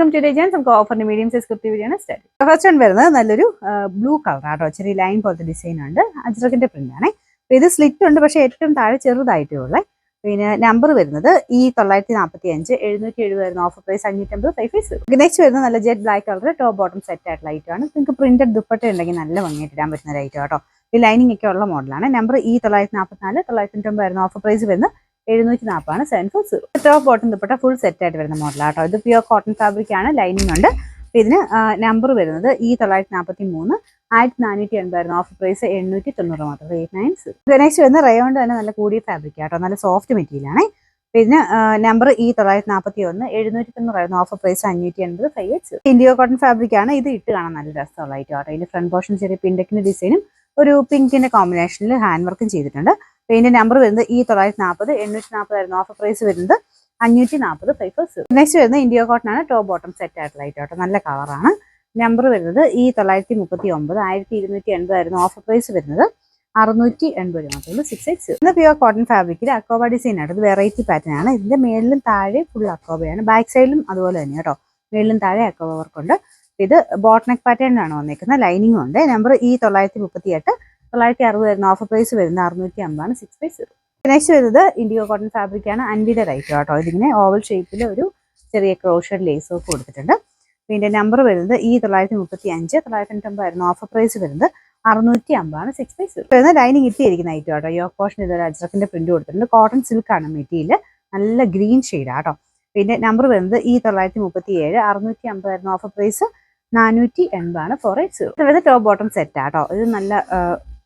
നമുക്ക് ഓഫറിന് medium size kurti video ആണ് start. First one വരുന്നത് നല്ലൊരു ബ്ലൂ കളർ ആട്ടോ, ചെറിയ ലൈൻ പോലത്തെ ഡിസൈൻ ഉണ്ട്, അജ്രക്കിന്റെ പ്രിന്റ് ആണ്. ഇത് സ്ലിറ്റ് ഉണ്ട്, പക്ഷേ ഏറ്റവും താഴെ ചെറുതായിട്ടേ ഉള്ളേ. പിന്നെ നമ്പർ വരുന്നത് ഈ 945 770 വരുന്ന ഓഫർ പ്രൈസ് 550 550. നെക്സ്റ്റ് വരുന്നത് നല്ല jet black colour top bottom set ആയിട്ടുള്ള ഐറ്റം ആണ്. നിങ്ങൾക്ക് പ്രിന്റഡ് ദുപ്പട്ട ഉണ്ടെങ്കിൽ നല്ല ഭംഗിയായിട്ട് ഇടാൻ പറ്റുന്ന ഒരു ഐറ്റം ആട്ടോ. ഈ ലൈനിങ് ഒക്കെ ഉള്ള മോഡലാണ്. നമ്പർ ഈ 944 950 വരുന്ന ഓഫർ പ്രൈസ് വരുന്നത് 740 ആണ് 740. Top bottom dupatta full set ആയിട്ട് വരുന്ന മോഡലാട്ടോ. ഇത് പ്യുവർ കോട്ടൺ ഫാബ്രിക് ആണ്, ലൈനിങ് ഉണ്ട്. ഇതിന് നമ്പർ വരുന്നത് ഈ 943 1480 വരുന്ന ഓഫർ പ്രൈസ് 890 മാത്രം 890. നെക്സ്റ്റ് വരുന്ന റയോണ്ട് തന്നെ നല്ല കൂടിയ ഫാബ്രിക് ആട്ടോ, നല്ല സോഫ്റ്റ് മെറ്റീരിയൽ ആണ്. പിന്നെ നമ്പർ ഈ 941 790 വരുന്ന offer price 580 580. India cotton fabric ആണ്. ഇത് ഇട്ട് കാണാൻ നല്ല രസമുള്ള ഐറ്റം ആട്ടോ. ഇതിന്റെ ഫ്രണ്ട് പോർഷൻ ചെറിയ പിൻഡക്കിന്റെ ഡിസൈനും ഒരു പിങ്കിന്റെ കോമ്പിനേഷനിൽ ഹാൻഡ് വർക്കും ചെയ്തിട്ടുണ്ട്. ഇതിന്റെ നമ്പർ വരുന്നത് ഈ 940 840 വരുന്ന ഓഫർ പ്രൈസ് വരുന്നത് 540 540. നെക്സ്റ്റ് വരുന്നത് ഇന്ത്യ കോട്ടൺ ആണ്, ടോപ്പ് ബോട്ടം സെറ്റ് ആയിട്ടുള്ള ഐറ്റം ആട്ടോ, നല്ല കളറാണ്. നമ്പർ വരുന്നത് ഈ 939 1280 വരുന്ന ഓഫർ പ്രൈസ് വരുന്നത് 680 മാത്രമേ 680. ഇത് പ്യുവർ കോട്ടൺ ഫാബ്രിക്കിൽ അക്കോബ ഡിസൈൻ ആണ്. ഇത് വെറൈറ്റി പാറ്റേൺ ആണ്. ഇതിന്റെ മേളിലും താഴെ ഫുൾ അക്കോബയാണ്, ബാക്ക് സൈഡിലും അതുപോലെ തന്നെ കേട്ടോ, മേളിലും താഴെ അക്കോബ വർക്കുണ്ട്. ഇത് ബോട്ട് നെക്ക് പാറ്റേണിലാണ് വന്നേക്കുന്നത്, ലൈനിങ്ങും ഉണ്ട്. നമ്പർ ഈ 938 960 വരുന്ന ഓഫർ പ്രൈസ് വരുന്നത് 650 ആണ് 650. നെക്സ്റ്റ് വരുന്നത് ഇന്ത്യ കോട്ടൺ ഫാബ്രിക് ആണ്, അൻവിയുടെ റൈറ്റ് കേട്ടോ. ഇതിങ്ങനെ ഓവൽ ഷേപ്പിൽ ഒരു ചെറിയ ക്രോഷഡ് ലേസ് ഒക്കെ കൊടുത്തിട്ടുണ്ട്. പിന്നെ നമ്പർ വരുന്നത് ഈ 935 950 വരുന്ന ഓഫർ പ്രൈസ് വരുന്നത് 650 ആണ് 650. വരുന്നത് ലൈനിങ് ഇട്ടിരിക്കുന്ന ഐറ്റം കേട്ടോ. യോക്ക് പോർഷൻ ഇതൊരു അജ്രക്കിന്റെ പ്രിന്റ് കൊടുത്തിട്ടുണ്ട്. കോട്ടൺ സിൽക്ക് ആണ് മെറ്റീരിയൽ, നല്ല ഗ്രീൻ ഷെയ്ഡ് ആട്ടോ. പിന്നെ നമ്പർ വരുന്നത് ഈ 937 650 വരുന്ന ഓഫർ പ്രൈസ് 480 ആണ് 480. ഇത് ടോപ്പ് ബോട്ടം സെറ്റ് ആട്ടോ. ഇത് നല്ല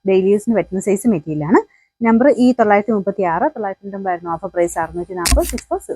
ഡെയിലി യൂസിന് പറ്റുന്ന സൈസ് മെറ്റീരിയൽ ആണ്. നമ്പർ ഈ 936 950 വരുന്ന ഓഫർ പ്രൈസ് 640 640.